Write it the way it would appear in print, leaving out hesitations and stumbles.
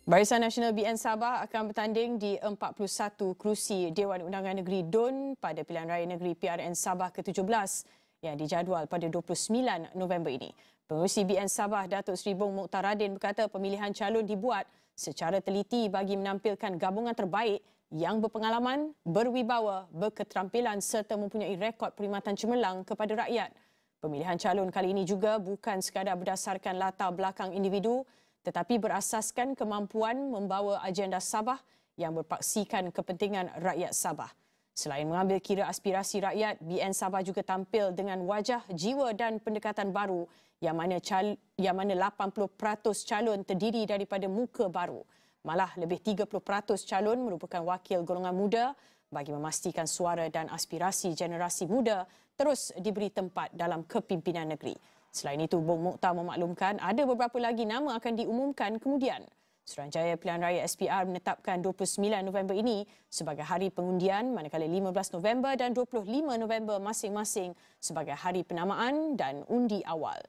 Barisan Nasional BN Sabah akan bertanding di 41 kerusi Dewan Undangan Negeri DUN pada Pilihan Raya Negeri PRN Sabah ke-17 yang dijadual pada 29 November ini. Pengerusi BN Sabah Datuk Seri Bong Mokhtar Radin berkata pemilihan calon dibuat secara teliti bagi menampilkan gabungan terbaik yang berpengalaman, berwibawa, berketerampilan serta mempunyai rekod perkhidmatan cemerlang kepada rakyat. Pemilihan calon kali ini juga bukan sekadar berdasarkan latar belakang individu tetapi berasaskan kemampuan membawa agenda Sabah yang berpaksikan kepentingan rakyat Sabah. Selain mengambil kira aspirasi rakyat, BN Sabah juga tampil dengan wajah, jiwa dan pendekatan baru yang mana 80% calon terdiri daripada muka baru. Malah lebih 30% calon merupakan wakil golongan muda bagi memastikan suara dan aspirasi generasi muda terus diberi tempat dalam kepimpinan negeri. Selain itu, Bong Mokhtar memaklumkan ada beberapa lagi nama akan diumumkan kemudian. Suruhanjaya Pilihan Raya SPR menetapkan 29 November ini sebagai hari pengundian, manakala 15 November dan 25 November masing-masing sebagai hari penamaan dan undi awal.